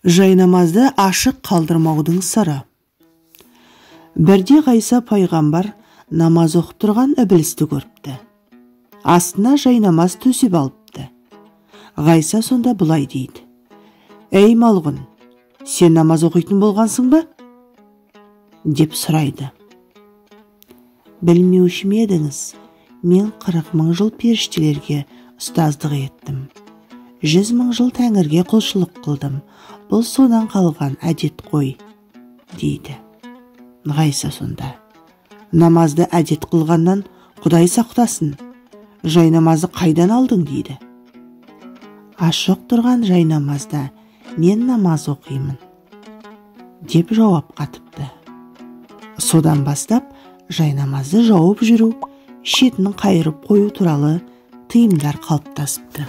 Жайнамазды ашық қалдырмаудың сыры. Бірде Ғайса пайғамбар намаз оқып тұрған ібілісті көріпті. Астына жайнамаз төсеп алыпты. Ғайса сонда бұлай дейді: «Ей малғұн, сен намаз оқитын болғансың ба?» деп сұрайды. «Білмеуші ме едіңіз, мен 40 мың жыл періштелерге ұстаздық еттім. 100 мың жыл тәңірге құлшылық қылдым. Бұл содан қалған әдет қой», дейді. Ғайса сонда: «Намазды әдет қылғаннан Құдай сақтасын. Жайнамазды қайдан алдың?» дейді. «Ашық тұрған жайнамазда мен намаз оқимын», деп жауап қатыпты. Содан бастап жайнамазды жауып жүру, шетін қайырып қою туралы тыйымдар қалыптасыпты.